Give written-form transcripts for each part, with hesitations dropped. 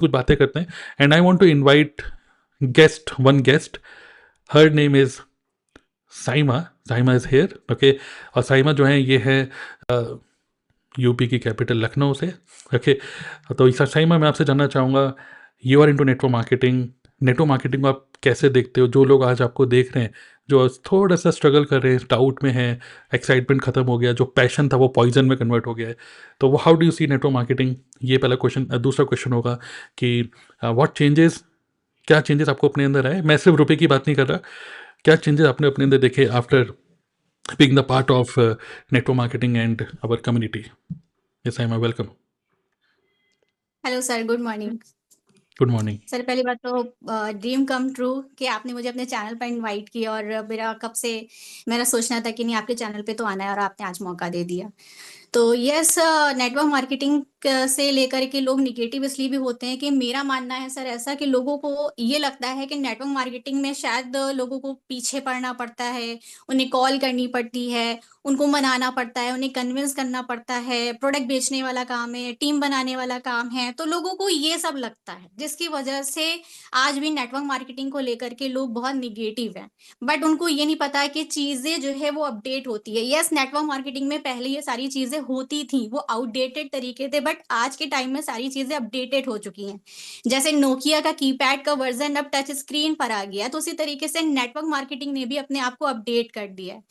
कुछ बातें करते हैं. And I want to invite one guest. Her name is Saima. Saima is here. Okay. और साइमा जो है ये है यूपी की कैपिटल लखनऊ से. ओके. तो साइमा, मैं आपसे जानना चाहूँगा, you are into network marketing. Network marketing को आप कैसे देखते हो? जो लोग आज आपको देख रहे हैं, जो थोड़ा सा स्ट्रगल कर रहे हैं, डाउट में हैं, एक्साइटमेंट खत्म हो गया, जो पैशन था वो पॉइजन में कन्वर्ट हो गया है, तो वो how do you see network marketing? ये पहला क्वेश्चन. दूसरा क्वेश्चन होगा कि व्हाट चेंजेस, क्या चेंजेस आपको अपने अंदर आए? मैं सिर्फ रुपए की बात नहीं कर रहा. क्या चेंजेस आपने अपने अंदर देखे after being the part of network marketing and our community? Yes, I am welcome. Hello sir, good morning. Good morning. Sir, पहली बात तो ड्रीम कम ट्रू कि आपने मुझे अपने चैनल पर इनवाइट किया, और मेरा कब से मेरा सोचना था कि नहीं, आपके चैनल पे तो आना है, और आपने आज मौका दे दिया. तो यस, नेटवर्क मार्केटिंग से लेकर के लोग निगेटिव इसलिए भी होते हैं कि मेरा मानना है सर ऐसा कि लोगों को ये लगता है कि नेटवर्क मार्केटिंग में शायद लोगों को पीछे पड़ना पड़ता है, उन्हें कॉल करनी पड़ती है, उनको मनाना पड़ता है, उन्हें कन्विंस करना पड़ता है, प्रोडक्ट बेचने वाला काम है, टीम बनाने वाला काम है. तो लोगों को ये सब लगता है, जिसकी वजह से आज भी नेटवर्क मार्केटिंग को लेकर के लोग बहुत निगेटिव हैं. बट उनको ये नहीं पता कि चीजें जो है वो अपडेट होती है. यस, नेटवर्क मार्केटिंग में पहले ये सारी चीजें होती थी, वो आउटडेटेड तरीके थे, बट आज के टाइम में सारी चीजें अपडेटेड हो चुकी हैं. जैसे नोकिया का कीपैड का वर्जन अब टच स्क्रीन पर आ गया, तो उसी तरीके से नेटवर्क मार्केटिंग ने भी अपने आप को अपडेट कर दिया है.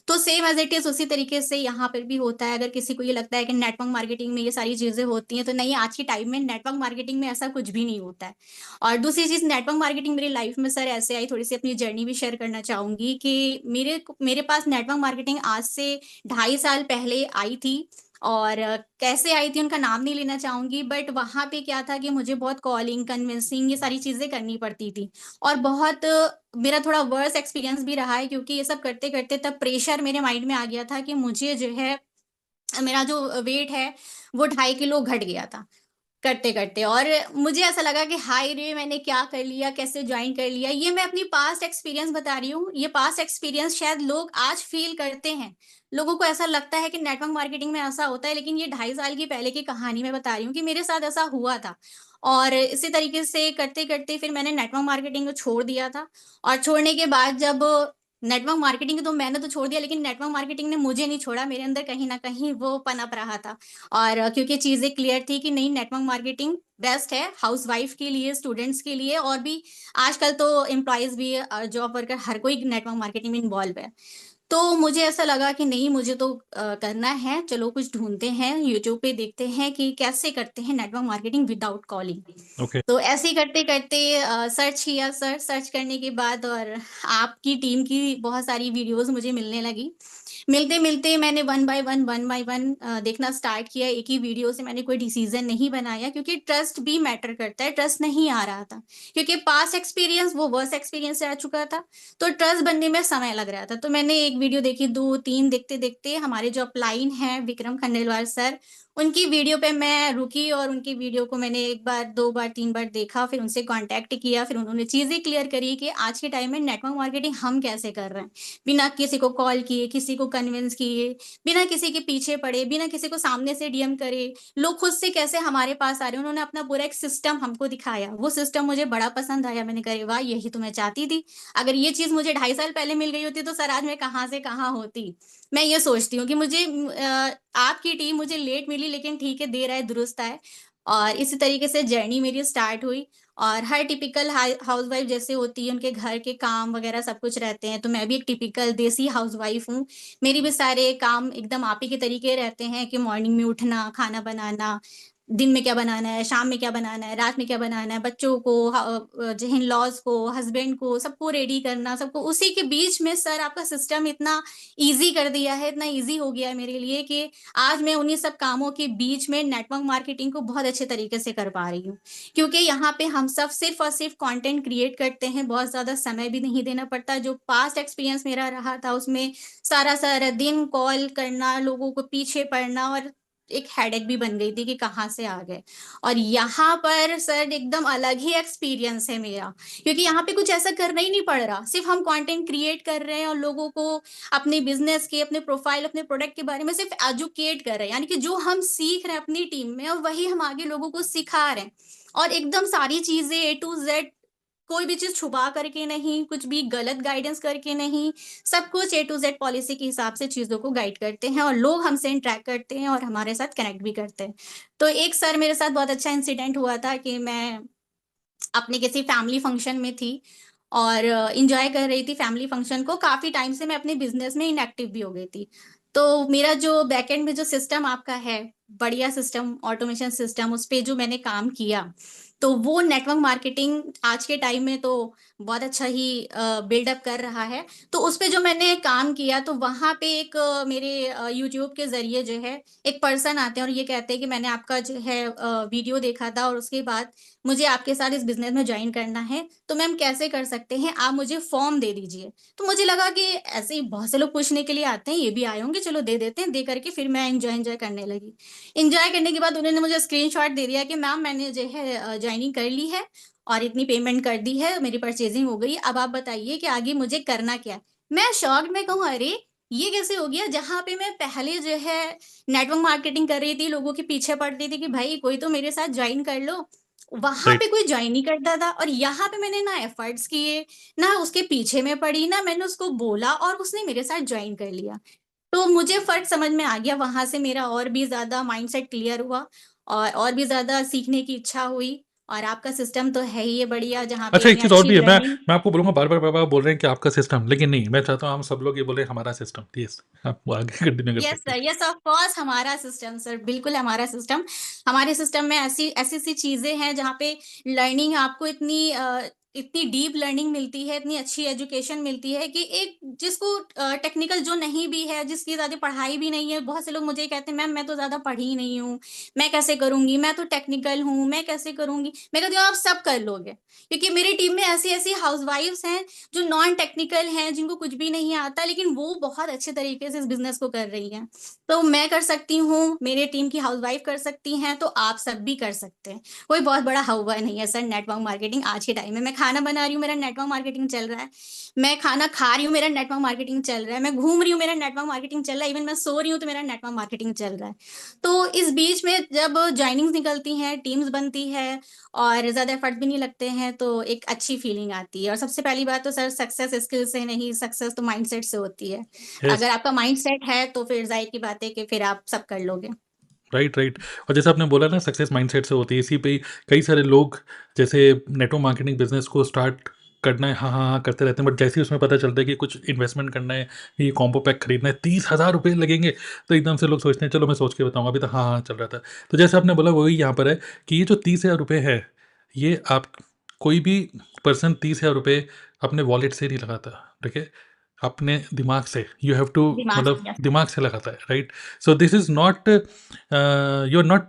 तो सेम एज इट इज उसी तरीके से यहाँ पर भी होता है. अगर किसी को ये लगता है कि नेटवर्क मार्केटिंग में ये सारी चीजें होती हैं, तो नहीं, आज के टाइम में नेटवर्क मार्केटिंग में ऐसा कुछ भी नहीं होता है. और दूसरी चीज, नेटवर्क मार्केटिंग मेरी लाइफ में सर ऐसे आई, थोड़ी सी अपनी जर्नी भी शेयर करना चाहूंगी कि मेरे पास नेटवर्क मार्केटिंग आज से 2.5 साल पहले आई थी. और कैसे आई थी उनका नाम नहीं लेना चाहूंगी, बट वहां पे क्या था कि मुझे बहुत कॉलिंग, कन्विंसिंग, ये सारी चीजें करनी पड़ती थी. और बहुत मेरा थोड़ा वर्स एक्सपीरियंस भी रहा है, क्योंकि ये सब करते करते तब प्रेशर मेरे माइंड में आ गया था कि मुझे जो है, मेरा जो वेट है वो 2.5 किलो घट गया था करते करते. और मुझे ऐसा लगा कि हाय रे, मैंने क्या कर लिया, कैसे ज्वाइन कर लिया. ये मैं अपनी पास्ट एक्सपीरियंस बता रही हूँ. ये पास्ट एक्सपीरियंस शायद लोग आज फील करते हैं. लोगों को ऐसा लगता है कि नेटवर्क मार्केटिंग में ऐसा होता है, लेकिन ये 2.5 साल की पहले की कहानी मैं बता रही हूँ कि मेरे साथ ऐसा हुआ था. और इसी तरीके से करते करते फिर मैंने नेटवर्क मार्केटिंग को छोड़ दिया था. और छोड़ने के बाद जब नेटवर्क मार्केटिंग तो मैंने तो छोड़ दिया, लेकिन नेटवर्क मार्केटिंग ने मुझे नहीं छोड़ा. मेरे अंदर कहीं ना कहीं वो पनप रहा था. और क्योंकि चीजें क्लियर थी कि नहीं, नेटवर्क मार्केटिंग बेस्ट है हाउसवाइफ के लिए, स्टूडेंट्स के लिए, और भी आजकल तो एम्प्लॉयज भी, जॉब वर्कर, हर कोई नेटवर्क मार्केटिंग में इन्वॉल्व है. तो मुझे ऐसा लगा कि नहीं, मुझे तो करना है. चलो कुछ ढूंढते हैं, यूट्यूब पे देखते हैं कि कैसे करते हैं network marketing without calling. Okay. तो ऐसे ही करते करते सर्च किया सर. सर्च करने के बाद और आपकी टीम की बहुत सारी वीडियोस मुझे मिलने लगी. मिलते मिलते मैंने वन बाय वन देखना स्टार्ट किया. एक ही वीडियो से मैंने कोई डिसीजन नहीं बनाया, क्योंकि ट्रस्ट भी मैटर करता है. ट्रस्ट नहीं आ रहा था, क्योंकि पास्ट एक्सपीरियंस वो वर्स्ट एक्सपीरियंस रह चुका था. तो ट्रस्ट बनने में समय लग रहा था. तो मैंने एक वीडियो देखी, 2-3 देखते देखते हमारे जो अपलाइन हैं विक्रम खंडेलवाल सर, उनकी वीडियो पे मैं रुकी, और उनकी वीडियो को मैंने 1 बार, 2 बार, 3 बार देखा. फिर उनसे कांटेक्ट किया. फिर उन्होंने चीजें क्लियर करी कि आज के टाइम में नेटवर्क मार्केटिंग हम कैसे कर रहे हैं, बिना किसी को कॉल किए, किसी को कन्विंस किए, बिना किसी के पीछे पड़े, बिना किसी को सामने से डीएम करे, लोग खुद से कैसे हमारे पास आ रहे हैं. उन्होंने अपना पूरा एक सिस्टम हमको दिखाया. वो सिस्टम मुझे बड़ा पसंद आया. मैंने कहा वाह, यही तो मैं चाहती थी. अगर ये चीज मुझे 2.5 साल पहले मिल गई होती तो सर आज मैं कहाँ से कहाँ होती. मैं ये सोचती हूँ कि मुझे आपकी टीम मुझे लेट मिली, लेकिन ठीक है, देर आए दुरुस्त आए. और इसी तरीके से जर्नी मेरी स्टार्ट हुई. और हर टिपिकल हाउसवाइफ जैसे होती है, उनके घर के काम वगैरह सब कुछ रहते हैं, तो मैं भी एक टिपिकल देसी हाउसवाइफ हूँ. मेरी भी सारे काम एकदम आप ही के तरीके रहते हैं कि मॉर्निंग में उठना, खाना बनाना, दिन में क्या बनाना है, शाम में क्या बनाना है, रात में क्या बनाना है, बच्चों को, जो इन लॉज को, हस्बैंड को, सबको रेडी करना, सबको उसी के बीच में. सर आपका सिस्टम इतना ईजी कर दिया है, इतना ईजी हो गया है मेरे लिए कि आज मैं उन्हीं सब कामों के बीच में नेटवर्क मार्केटिंग को बहुत अच्छे तरीके से कर पा रही हूँ. क्योंकि यहाँ पे हम सब सिर्फ और सिर्फ कंटेंट क्रिएट करते हैं, बहुत ज्यादा समय भी नहीं देना पड़ता. जो पास्ट एक्सपीरियंस मेरा रहा था उसमें सारा सारा दिन कॉल करना, लोगों को पीछे पड़ना, और एक हेडेक भी बन गई थी कि कहाँ से आ गए. और यहाँ पर सर एकदम अलग ही एक्सपीरियंस है मेरा, क्योंकि यहाँ पे कुछ ऐसा करना ही नहीं पड़ रहा. सिर्फ हम कंटेंट क्रिएट कर रहे हैं और लोगों को अपने बिजनेस के, अपने प्रोफाइल, अपने प्रोडक्ट के बारे में सिर्फ एजुकेट कर रहे हैं. यानी कि जो हम सीख रहे हैं अपनी टीम में, और वही हम आगे लोगों को सिखा रहे हैं. और एकदम सारी चीजें ए टू जेड, कोई भी चीज छुपा करके नहीं, कुछ भी गलत गाइडेंस करके नहीं, सब कुछ ए टू जेड पॉलिसी के हिसाब से चीजों को गाइड करते हैं और लोग हमसे इंटरेक्ट करते हैं और हमारे साथ कनेक्ट भी करते हैं। तो एक सर मेरे साथ बहुत अच्छा इंसिडेंट हुआ था कि मैं अपने किसी फैमिली फंक्शन में थी और इंजॉय कर रही थी फैमिली फंक्शन को। काफी टाइम से मैं अपने बिजनेस में इनएक्टिव भी हो गई थी। तो मेरा जो बैकएंड में जो सिस्टम आपका है, बढ़िया सिस्टम, ऑटोमेशन सिस्टम, उस पे जो मैंने काम किया, तो वो नेटवर्क मार्केटिंग आज के टाइम में तो बहुत अच्छा ही बिल्डअप कर रहा है। तो उस पे जो मैंने काम किया, तो वहां पे एक मेरे यूट्यूब के जरिए जो है एक पर्सन आते हैं और ये कहते हैं कि मैंने आपका जो है वीडियो देखा था और उसके बाद मुझे आपके साथ इस बिजनेस में ज्वाइन करना है, तो मैम कैसे कर सकते हैं, आप मुझे फॉर्म दे दीजिए। तो मुझे लगा कि ऐसे ही बहुत से लोग पूछने के लिए आते हैं, ये भी आए होंगे, चलो दे देते हैं। दे करके फिर मैं एंजॉय एंजॉय करने लगी। एंजॉय करने के बाद उन्होंने मुझे स्क्रीनशॉट दे दिया कि मैम मैंने जो है ज्वाइनिंग कर ली है और इतनी पेमेंट कर दी है, मेरी परचेजिंग हो गई, अब आप बताइए कि आगे मुझे करना क्या है। मैं शॉक्ड में कहूँ, अरे ये कैसे हो गया, जहां पे मैं पहले जो है नेटवर्क मार्केटिंग कर रही थी, लोगों के पीछे पड़ती थी कि भाई कोई तो मेरे साथ ज्वाइन कर लो, वहां राइट। पे कोई ज्वाइन नहीं करता था। और यहाँ पे मैंने ना एफर्ट्स किए, ना उसके पीछे में पड़ी, ना मैंने उसको बोला, और उसने मेरे साथ ज्वाइन कर लिया। तो मुझे फर्क समझ में आ गया, वहां से मेरा और भी ज्यादा माइंडसेट क्लियर हुआ और भी ज्यादा सीखने की इच्छा हुई। और आपका सिस्टम तो है ही है बढ़िया, जहाँ पे अच्छा, एक इतनी चीज़ और अच्छी भी है, लर्निंग। मैं आपको बोलूँगा, बार बार बोल रहे हैं कि आपका सिस्टम, लेकिन नहीं, मैं चाहता हूँ हम सब लोग ये बोले हमारा सिस्टम। यस, आप वो आगे कंटिन्यू कर यस सकते सर, हैं। यस ऑफ कोर्स, हमारा सिस्टम सर, बिल्कुल हमारा सिस्टम। हमारे सिस्टम में ऐसी ऐसी ऐसी चीजें हैं जहाँ पे लर्निंग आपको इतनी इतनी डीप लर्निंग मिलती है, इतनी अच्छी एजुकेशन मिलती है कि एक जिसको टेक्निकल जो नहीं भी है, जिसकी ज्यादा पढ़ाई भी नहीं है, बहुत से लोग मुझे कहते हैं मैम मैं तो ज्यादा पढ़ी ही नहीं हूँ, मैं कैसे करूंगी, मैं तो टेक्निकल हूँ, मैं कैसे करूंगी। मैं कहती हूँ आप सब कर लोगे, क्योंकि मेरी टीम में ऐसी ऐसी हाउसवाइफ्स हैं जो नॉन टेक्निकल हैं, जिनको कुछ भी नहीं आता, लेकिन वो बहुत अच्छे तरीके से इस बिजनेस को कर रही हैं। तो मैं कर सकती हूँ, मेरे टीम की हाउसवाइफ कर सकती हैं, तो आप सब भी कर सकते हैं। कोई बहुत बड़ा हवा नहीं है सर नेटवर्क मार्केटिंग आज के टाइम में। मैं खाना बना रही हूँ, मेरा नेटवर्क मार्केटिंग चल रहा है। मैं खाना खा रही हूँ, मेरा नेटवर्क मार्केटिंग चल रहा है। मैं घूम रही हूँ, मेरा नेटवर्क मार्केटिंग चल रहा है। इवन मैं सो रही हूँ तो मेरा नेटवर्क मार्केटिंग चल रहा है। तो इस बीच में जब ज्वाइनिंग्स निकलती हैं, टीम्स बनती है और ज़्यादा एफर्ट भी नहीं लगते हैं, तो एक अच्छी फीलिंग आती है। और सबसे पहली बात तो सर, सक्सेस स्किल से नहीं, सक्सेस तो माइंडसेट से होती है। यस। अगर आपका माइंडसेट है तो फिर जाहिर की बात है कि फिर आप सब कर लोगे। Right, right. और जैसे आपने बोला ना, सक्सेस माइंडसेट से होती है, इसी पे ही कई सारे लोग जैसे नेटवर्क मार्केटिंग बिजनेस को स्टार्ट करना है, हाँ हाँ हाँ करते रहते हैं, बट जैसे ही उसमें पता चलता है कि कुछ इन्वेस्टमेंट करना है, ये कॉम्बो पैक खरीदना है, 30,000 रुपये लगेंगे, तो एकदम से लोग सोचते हैं चलो मैं सोच के बताऊंगा, अभी तो हाँ हाँ चल रहा था। तो जैसे आपने बोला वही यहाँ पर है कि ये जो 30,000 रुपये है, ये आप कोई भी पर्सन 30,000 रुपये अपने वॉलेट से नहीं लगाता, ठीक है, अपने दिमाग से, यू हैव टू, दिमाग मतलब से, यस। दिमाग से लगाता है, right. So this is not, you are not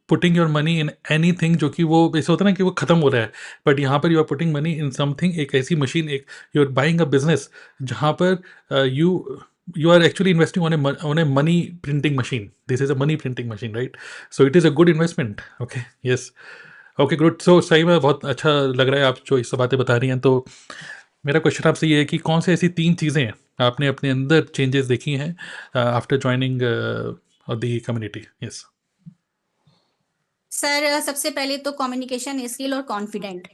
putting your money in anything जो कि वो ऐसे होता है ना कि वो खत्म हो रहा है, बट यहाँ पर you are putting money in something, एक ऐसी मशीन, एक you are buying a business जहाँ पर you are actually investing on a money printing machine, this is a money printing machine, right. So it is a good investment. Okay, yes, okay, good. सो सही में बहुत अच्छा लग रहा है आप जो इस सब बातें बता रही हैं। तो मेरा क्वेश्चन आपसे ये है कि कौन से ऐसी 3 चीज़ें हैं आपने अपने अंदर चेंजेस देखी हैं after joining the community? Yes. Sir सबसे पहले तो कम्युनिकेशन स्किल और कॉन्फिडेंट।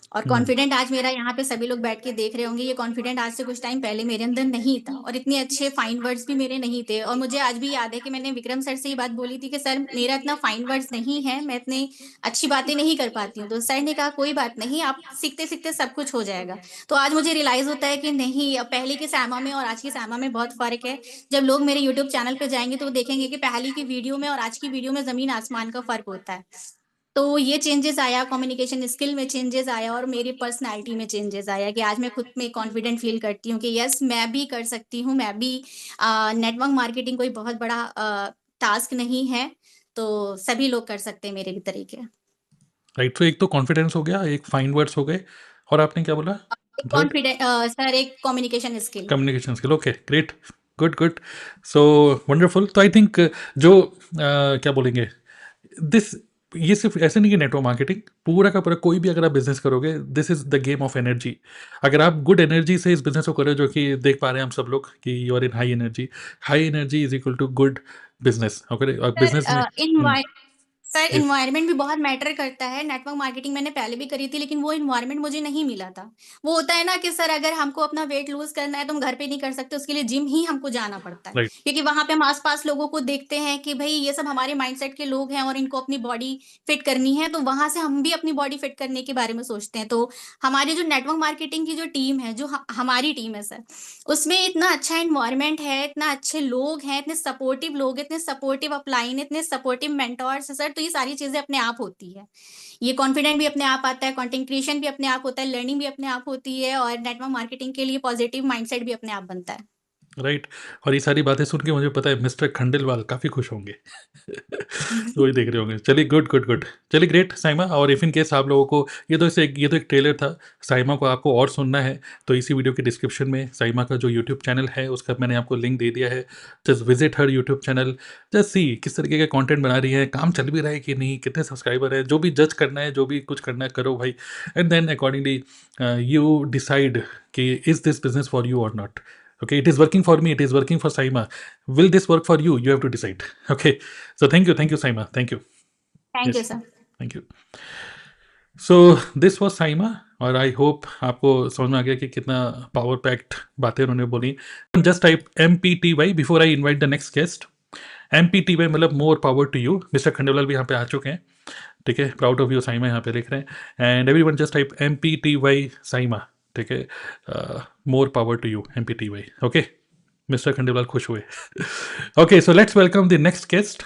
और हम्म। कॉन्फिडेंट आज मेरा यहाँ पे सभी लोग बैठ के देख रहे होंगे, ये कॉन्फिडेंट आज से कुछ टाइम पहले मेरे अंदर नहीं था, और इतने अच्छे फाइन वर्ड्स भी मेरे नहीं थे। और मुझे आज भी याद है कि मैंने विक्रम सर से ये बात बोली थी कि सर मेरा इतना फाइन वर्ड्स नहीं है, मैं इतनी अच्छी बातें नहीं कर पाती हूँ। तो सर ने कहा कोई बात नहीं, आप सीखते सीखते सब कुछ हो जाएगा। तो आज मुझे रियलाइज होता है कि नहीं, अब पहले के सैमा में और आज की सैमा में बहुत फर्क है। जब लोग मेरे यूट्यूब चैनल पे जाएंगे तो वो देखेंगे कि पहले की वीडियो में और आज की वीडियो में जमीन आसमान का फर्क होता है। तो ये चेंजेस आया, कम्युनिकेशन स्किल में चेंजेस आया और मेरी पर्सनालिटी में चेंजेस आया कि आज मैं खुद में कॉन्फिडेंट फील करती हूँ कि यस मैं भी कर सकती हूँ, मैं भी। नेटवर्क मार्केटिंग कोई बहुत बड़ा टास्क नहीं है, तो सभी लोग कर सकते हैं मेरे भी तरीके। राइट, तो एक तो कॉन्फिडेंस हो गया, एक फाइन वर्ड्स हो गए, और आपने क्या बोला? थर्ड? कॉन्फिडेंट सर, एक communication skill. Communication skill. Okay, great, good good. So wonderful. तो आई थिंक जो क्या बोलेंगे, दिस, ये सिर्फ ऐसे नहीं कि नेटवर्क मार्केटिंग, पूरा का पूरा कोई भी अगर आप बिजनेस करोगे, this is the game of energy. अगर आप गुड एनर्जी से इस बिजनेस को करो, जो कि देख पा रहे हैं हम सब लोग कि you are in high energy, high energy is equal to good business. Okay, और बिजनेस में सर सर Yes. इन्वायरमेंट भी बहुत मैटर करता है। नेटवर्क मार्केटिंग मैंने पहले भी करी थी, लेकिन वो इन्वायरमेंट मुझे नहीं मिला था। वो होता है ना कि सर अगर हमको अपना वेट लूज़ करना है तो हम घर पे नहीं कर सकते, उसके लिए जिम ही हमको जाना पड़ता है। Right. क्योंकि वहाँ पे हम आस-पास लोगों को देखते हैं कि भई ये सब हमारे माइंडसेट के लोग हैं और इनको अपनी बॉडी फिट करनी है, तो वहाँ से हम भी अपनी बॉडी फिट करने के बारे में सोचते हैं। तो हमारी जो नेटवर्क मार्केटिंग की जो टीम है, जो हमारी टीम है सर, उसमें इतना अच्छा एनवायरनमेंट है, इतना अच्छे लोग हैं, इतने सपोर्टिव लोग हैं, इतने सपोर्टिव अपलाइन, इतने सपोर्टिव मेंटोर्स हैं सर, तो ये सारी चीज़ें अपने आप होती है। ये कॉन्फिडेंट भी अपने आप आता है, कंटेंट क्रिएशन भी अपने आप होता है, लर्निंग भी अपने आप होती है और नेटवर्क मार्केटिंग के लिए पॉजिटिव माइंडसेट भी अपने आप बनता है। राइट। और ये सारी बातें सुन के मुझे पता है मिस्टर खंडेलवाल काफ़ी खुश होंगे। वही देख रहे होंगे। चलिए गुड, गुड, गुड। चलिए ग्रेट साइमा। और इफ इन केस आप लोगों को ये तो एक ट्रेलर था। साइमा को आपको और सुनना है तो इसी वीडियो के डिस्क्रिप्शन में साइमा का जो यूट्यूब चैनल है उसका मैंने आपको लिंक दे दिया है। Just visit her YouTube channel, just see किस तरीके का कंटेंट बना रही है, काम चल भी रहा है कि नहीं, कितने सब्सक्राइबर है, जो भी जज करना है, जो भी कुछ करना है करो भाई। And then accordingly you decide कि is this business for you or not. Okay, it is working for me, it is working for Saima. Will this work for you? You have to decide. Okay, so thank you Saima, thank you. Thank you Yes, sir. thank you. So this was Saima और I hope आपको समझ में आ गया कि कितना power packed बातें उन्होंने बोली। Just type MPTY before I invite the next guest. MPTY मतलब more power to you. Mister Khandelwal भी यहाँ पे आ चुके हैं, ठीक है। प्राउड ऑफ यू साइमा यहाँ पे लिख रहे हैं। And everyone just type MPTY Saima, ठीक है। More power to you MPTY। Okay, mister Khandelwal खुश हुए। Okay, so let's welcome the next guest.